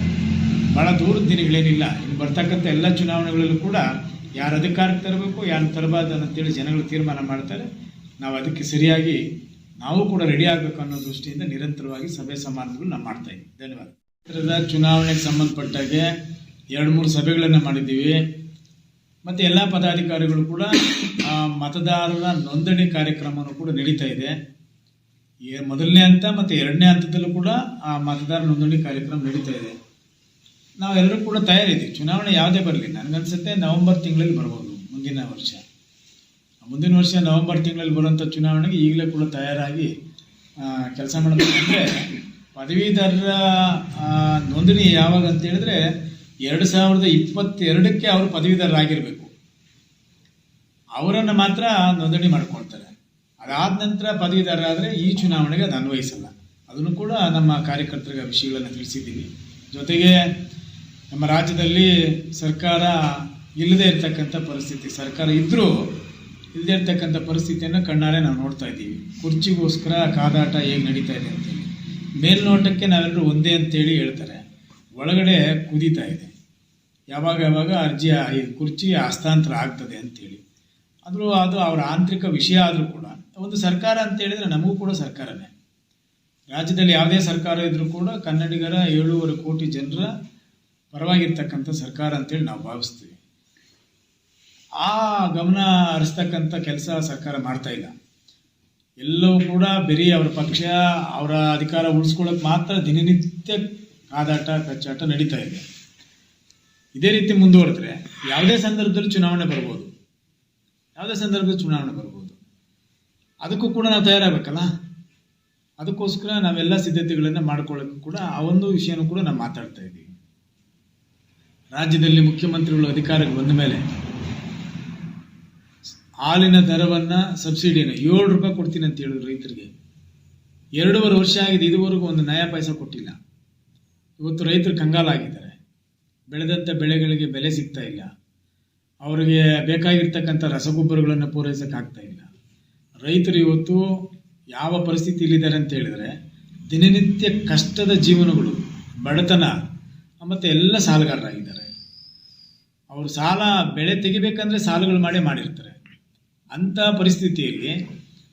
B: ಭಾಳ ದೂರದ ದಿನಗಳೇನಿಲ್ಲ. ಇನ್ನು ಬರ್ತಕ್ಕಂಥ ಎಲ್ಲ ಚುನಾವಣೆಗಳಲ್ಲೂ ಕೂಡ ಯಾರು ಅಧಿಕಾರಕ್ಕೆ ತರಬೇಕು, ಯಾರು ತರಬಾರ್ದು ಅಂತೇಳಿ ಜನಗಳು ತೀರ್ಮಾನ ಮಾಡ್ತಾರೆ. ನಾವು ಅದಕ್ಕೆ ಸರಿಯಾಗಿ ನಾವು ಕೂಡ ರೆಡಿ ಆಗಬೇಕು ಅನ್ನೋ ದೃಷ್ಟಿಯಿಂದ ನಿರಂತರವಾಗಿ ಸಭೆ ಸಮಾರಂಭಗಳು ನಾವು ಮಾಡ್ತಾ ಇದ್ದೀವಿ. ಧನ್ಯವಾದ. ಕ್ಷೇತ್ರದ ಚುನಾವಣೆಗೆ ಸಂಬಂಧಪಟ್ಟಾಗೆ 2-3 ಸಭೆಗಳನ್ನು ಮಾಡಿದ್ದೀವಿ. ಮತ್ತು ಎಲ್ಲ ಪದಾಧಿಕಾರಿಗಳು ಕೂಡ ಮತದಾರರ ನೋಂದಣಿ ಕಾರ್ಯಕ್ರಮವನ್ನು ಕೂಡ ನಡೀತಾ ಇದೆ. ಮೊದಲನೇ ಹಂತ ಮತ್ತು 2ನೇ ಹಂತದಲ್ಲೂ ಕೂಡ ಆ ಮತದಾರ ನೋಂದಣಿ ಕಾರ್ಯಕ್ರಮ ನಡೀತಾ ಇದೆ. ನಾವೆಲ್ಲರೂ ಕೂಡ ತಯಾರಿದ್ದೀವಿ. ಚುನಾವಣೆ ಯಾವುದೇ ಬರಲಿ, ನನಗನ್ಸುತ್ತೆ ನವೆಂಬರ್ ತಿಂಗಳಲ್ಲಿ ಬರ್ಬೋದು. ಮುಂದಿನ ವರ್ಷ ನವೆಂಬರ್ ತಿಂಗಳಲ್ಲಿ ಬರುವಂಥ ಚುನಾವಣೆಗೆ ಈಗಲೇ ಕೂಡ ತಯಾರಾಗಿ ಕೆಲಸ ಮಾಡಬೇಕಂದ್ರೆ, ಪದವೀಧರರ ನೋಂದಣಿ ಯಾವಾಗ ಅಂತ ಹೇಳಿದ್ರೆ 2022ಕ್ಕೆ ಅವರು ಪದವೀಧರರಾಗಿರಬೇಕು. ಅವರನ್ನು ಮಾತ್ರ ನೋಂದಣಿ ಮಾಡ್ಕೊಳ್ತಾರೆ. ಅದಾದ ನಂತರ ಪದವೀಧರರಾದರೆ ಈ ಚುನಾವಣೆಗೆ ಅದು ಅನ್ವಯಿಸಲ್ಲ. ಅದನ್ನು ಕೂಡ ನಮ್ಮ ಕಾರ್ಯಕರ್ತರಿಗೆ ವಿಷಯಗಳನ್ನು ತಿಳಿಸಿದ್ದೀವಿ. ಜೊತೆಗೆ ನಮ್ಮ ರಾಜ್ಯದಲ್ಲಿ ಸರ್ಕಾರ ಇಲ್ಲದೇ ಇರತಕ್ಕಂಥ ಪರಿಸ್ಥಿತಿ, ಸರ್ಕಾರ ಇದ್ದರೂ ಇಲ್ಲದೇ ಇರತಕ್ಕಂಥ ಪರಿಸ್ಥಿತಿಯನ್ನು ಕಣ್ಣಾರೆ ನಾವು ನೋಡ್ತಾ ಇದ್ದೀವಿ. ಕುರ್ಚಿಗೋಸ್ಕರ ಕಾದಾಟ ಹೇಗೆ ನಡೀತಾ ಇದೆ ಅಂತೇಳಿ ಮೇಲ್ನೋಟಕ್ಕೆ ನಾವೆಲ್ಲರೂ ಒಂದೇ ಅಂತೇಳಿ ಹೇಳ್ತಾರೆ, ಒಳಗಡೆ ಕುದೀತಾ ಇದೆ. ಯಾವಾಗ ಅರ್ಜಿ ಕುರ್ಚಿ ಹಸ್ತಾಂತರ ಆಗ್ತದೆ ಅಂತೇಳಿ ಅದು ಅವರ ಆಂತರಿಕ ವಿಷಯ ಆದರೂ ಕೂಡ ಒಂದು ಸರ್ಕಾರ ಅಂತ ಹೇಳಿದ್ರೆ ನಮಗೂ ಕೂಡ ಸರ್ಕಾರನೇ. ರಾಜ್ಯದಲ್ಲಿ ಯಾವುದೇ ಸರ್ಕಾರ ಇದ್ರೂ ಕೂಡ ಕನ್ನಡಿಗರ 7.5 ಕೋಟಿ ಜನರ ಪರವಾಗಿರ್ತಕ್ಕಂಥ ಸರ್ಕಾರ ಅಂತೇಳಿ ನಾವು ಭಾವಿಸ್ತೀವಿ. ಆ ಗಮನ ಹರಿಸ್ತಕ್ಕಂಥ ಕೆಲಸ ಸರ್ಕಾರ ಮಾಡ್ತಾ ಇಲ್ಲ. ಎಲ್ಲವೂ ಕೂಡ ಬರೀ ಅವರ ಪಕ್ಷ ಅವರ ಅಧಿಕಾರ ಉಳಿಸ್ಕೊಳ್ಳೋಕೆ ಮಾತ್ರ ದಿನನಿತ್ಯ ಕಾದಾಟ ಕಚ್ಚಾಟ ನಡೀತಾ ಇದೆ. ಇದೇ ರೀತಿ ಮುಂದುವರೆದ್ರೆ ಯಾವುದೇ ಸಂದರ್ಭದಲ್ಲಿ ಚುನಾವಣೆ ಬರ್ಬೋದು. ಅದಕ್ಕೂ ಕೂಡ ನಾವು ತಯಾರಾಗಬೇಕಲ್ಲ. ಅದಕ್ಕೋಸ್ಕರ ನಾವೆಲ್ಲ ಸಿದ್ಧತೆಗಳನ್ನು ಮಾಡ್ಕೊಳ್ಳೋಕ್ಕೂ ಕೂಡ ಆ ಒಂದು ವಿಷಯನೂ ಕೂಡ ನಾವು ಮಾತಾಡ್ತಾ ಇದ್ದೀವಿ. ರಾಜ್ಯದಲ್ಲಿ ಮುಖ್ಯಮಂತ್ರಿಗಳು ಅಧಿಕಾರಕ್ಕೆ ಬಂದ ಮೇಲೆ ಹಾಲಿನ ದರವನ್ನು ಸಬ್ಸಿಡಿಯನ್ನು 7 ರೂಪಾಯಿ ಕೊಡ್ತೀನಿ ಅಂತ ಹೇಳಿದ್ರು ರೈತರಿಗೆ. 2.5 ವರ್ಷ ಆಗಿದೆ, ಇದುವರೆಗೂ ಒಂದು ನಯಾ ಪೈಸೆ ಕೊಟ್ಟಿಲ್ಲ. ಇವತ್ತು ರೈತರು ಕಂಗಾಲಾಗಿದ್ದಾರೆ. ಬೆಳೆದಂಥ ಬೆಳೆಗಳಿಗೆ ಬೆಲೆ ಸಿಗ್ತಾ ಇಲ್ಲ. ಅವರಿಗೆ ಬೇಕಾಗಿರ್ತಕ್ಕಂಥ ರಸಗೊಬ್ಬರಗಳನ್ನು ಪೂರೈಸೋಕ್ಕಾಗ್ತಾ ಇಲ್ಲ. ರೈತರು ಇವತ್ತು ಯಾವ ಪರಿಸ್ಥಿತಿಯಲ್ಲಿದ್ದಾರೆ ಅಂತ ಹೇಳಿದರೆ, ದಿನನಿತ್ಯ ಕಷ್ಟದ ಜೀವನಗಳು, ಬಡತನ ಮತ್ತು ಎಲ್ಲ ಸಾಲಗಾರರಾಗಿದ್ದಾರೆ. ಅವರು ಬೆಳೆ ತೆಗಿಬೇಕಂದ್ರೆ ಸಾಲಗಳು ಮಾಡಿರ್ತಾರೆ. ಅಂಥ ಪರಿಸ್ಥಿತಿಯಲ್ಲಿ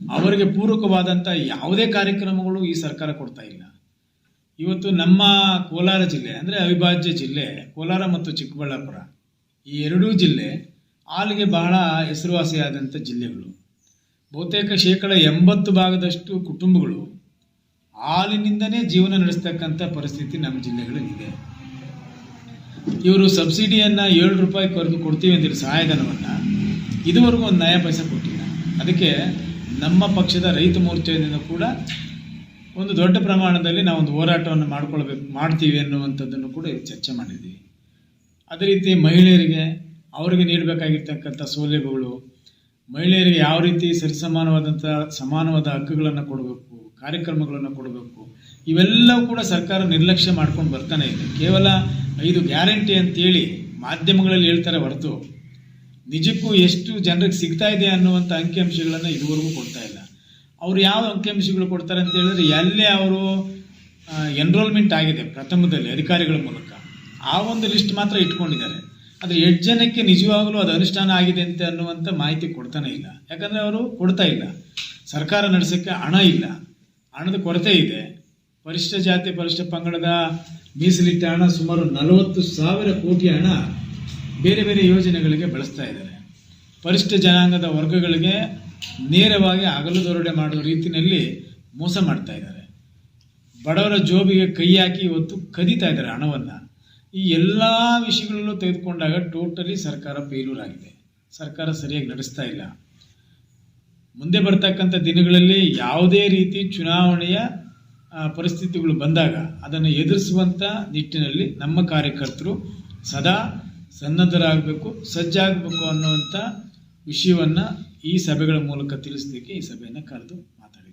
B: ಅವರಿಗೆ ಪೂರಕವಾದಂಥ ಯಾವುದೇ ಕಾರ್ಯಕ್ರಮಗಳು ಈ ಸರ್ಕಾರ ಕೊಡ್ತಾ ಇಲ್ಲ. ಇವತ್ತು ನಮ್ಮ ಕೋಲಾರ ಜಿಲ್ಲೆ ಅಂದರೆ ಅವಿಭಾಜ್ಯ ಜಿಲ್ಲೆ, ಕೋಲಾರ ಮತ್ತು ಚಿಕ್ಕಬಳ್ಳಾಪುರ, ಈ 2 ಜಿಲ್ಲೆ ಹಾಲಿಗೆ ಬಹಳ ಹೆಸರುವಾಸಿಯಾದಂಥ ಜಿಲ್ಲೆಗಳು. ಬಹುತೇಕ 80% ಕುಟುಂಬಗಳು ಹಾಲಿನಿಂದನೇ ಜೀವನ ನಡೆಸ್ತಕ್ಕಂಥ ಪರಿಸ್ಥಿತಿ ನಮ್ಮ ಜಿಲ್ಲೆಗಳಲ್ಲಿದೆ. ಇವರು ಸಬ್ಸಿಡಿಯನ್ನು 7 ರೂಪಾಯಿ ಕೊಡ್ತೀವಿ ಅಂತೇಳಿ ಸಹಾಯಧನವನ್ನು ಇದುವರೆಗೂ ಒಂದು ನಯಾ ಪೈಸೆ ಕೊಟ್ಟಿಲ್ಲ. ಅದಕ್ಕೆ ನಮ್ಮ ಪಕ್ಷದ ರೈತ ಮೋರ್ಚಾದಿಂದ ಕೂಡ ಒಂದು ದೊಡ್ಡ ಪ್ರಮಾಣದಲ್ಲಿ ನಾವು ಒಂದು ಹೋರಾಟವನ್ನು ಮಾಡ್ತೀವಿ ಅನ್ನುವಂಥದ್ದನ್ನು ಕೂಡ ಚರ್ಚೆ ಮಾಡಿದ್ದೀವಿ. ಅದೇ ರೀತಿ ಮಹಿಳೆಯರಿಗೆ ಅವರಿಗೆ ನೀಡಬೇಕಾಗಿರ್ತಕ್ಕಂಥ ಸೌಲಭ್ಯಗಳು, ಮಹಿಳೆಯರಿಗೆ ಯಾವ ರೀತಿ ಸಮಾನವಾದ ಹಕ್ಕುಗಳನ್ನು ಕೊಡಬೇಕು, ಕಾರ್ಯಕ್ರಮಗಳನ್ನು ಕೊಡಬೇಕು, ಇವೆಲ್ಲವೂ ಕೂಡ ಸರ್ಕಾರ ನಿರ್ಲಕ್ಷ್ಯ ಮಾಡ್ಕೊಂಡು ಬರ್ತಾನೆ ಇದೆ. ಕೇವಲ 5 ಗ್ಯಾರಂಟಿ ಅಂತೇಳಿ ಮಾಧ್ಯಮಗಳಲ್ಲಿ ಹೇಳ್ತಾರೆ ಹೊರತು ನಿಜಕ್ಕೂ ಎಷ್ಟು ಜನರಿಗೆ ಸಿಗ್ತಾ ಇದೆ ಅನ್ನುವಂಥ ಅಂಕಿಅಂಶಗಳನ್ನು ಇದುವರೆಗೂ ಕೊಡ್ತಾ ಇಲ್ಲ. ಅವರು ಯಾವ ಅಂಕಿಅಂಶಗಳು ಕೊಡ್ತಾರೆ ಅಂತ ಹೇಳಿದ್ರೆ, ಎಲ್ಲೇ ಅವರು ಎನ್ರೋಲ್ಮೆಂಟ್ ಆಗಿದೆ ಪ್ರಥಮದಲ್ಲಿ ಅಧಿಕಾರಿಗಳ ಮೂಲಕ ಆ ಒಂದು ಲಿಸ್ಟ್ ಮಾತ್ರ ಇಟ್ಕೊಂಡಿದ್ದಾರೆ. ಆದರೆ 8 ಜನಕ್ಕೆ ನಿಜವಾಗಲೂ ಅದು ಅನುಷ್ಠಾನ ಆಗಿದೆ ಅಂತ ಅನ್ನುವಂಥ ಮಾಹಿತಿ ಕೊಡ್ತಾನೆ ಇಲ್ಲ. ಯಾಕಂದರೆ ಅವರು ಕೊಡ್ತಾ ಇಲ್ಲ. ಸರ್ಕಾರ ನಡೆಸೋಕ್ಕೆ ಹಣ ಇಲ್ಲ, ಹಣದ ಕೊರತೆ ಇದೆ. ಪರಿಶಿಷ್ಟ ಜಾತಿ ಪರಿಶಿಷ್ಟ ಪಂಗಡದ ಮೀಸಲಿಟ್ಟ ಹಣ ಸುಮಾರು 40,000 ಕೋಟಿ ಹಣ ಬೇರೆ ಬೇರೆ ಯೋಜನೆಗಳಿಗೆ ಬಳಸ್ತಾ ಇದ್ದಾರೆ. ಪರಿಶಿಷ್ಟ ಜನಾಂಗದ ವರ್ಗಗಳಿಗೆ ನೇರವಾಗಿ ಹಗಲು ದರೋಡೆ ಮಾಡುವ ರೀತಿಯಲ್ಲಿ ಮೋಸ ಮಾಡ್ತಾ ಇದ್ದಾರೆ. ಬಡವರ ಜೋಬಿಗೆ ಕೈ ಹಾಕಿ ಇವತ್ತು ಕದೀತಾ ಇದ್ದಾರೆ ಹಣವನ್ನು. ಈ ಎಲ್ಲ ವಿಷಯಗಳಲ್ಲೂ ತೆಗೆದುಕೊಂಡಾಗ ಟೋಟಲಿ ಸರ್ಕಾರ ಫೇಲ್ಯೂರ್ ಆಗಿದೆ. ಸರ್ಕಾರ ಸರಿಯಾಗಿ ನಡೆಸ್ತಾ ಇಲ್ಲ. ಮುಂದೆ ಬರ್ತಕ್ಕಂಥ ದಿನಗಳಲ್ಲಿ ಯಾವುದೇ ರೀತಿ ಚುನಾವಣೆಯ ಪರಿಸ್ಥಿತಿಗಳು ಬಂದಾಗ ಅದನ್ನು ಎದುರಿಸುವಂಥ ನಿಟ್ಟಿನಲ್ಲಿ ನಮ್ಮ ಕಾರ್ಯಕರ್ತರು ಸದಾ ಸನ್ನದ್ಧರಾಗಬೇಕು, ಸಜ್ಜಾಗಬೇಕು ಅನ್ನುವಂಥ ವಿಷಯವನ್ನು ಈ ಸಭೆಗಳ ಮೂಲಕ ತಿಳಿಸಲಿಕ್ಕೆ ಈ ಸಭೆಯನ್ನು ಕರೆದು ಮಾತಾಡಿದ್ದಾರೆ.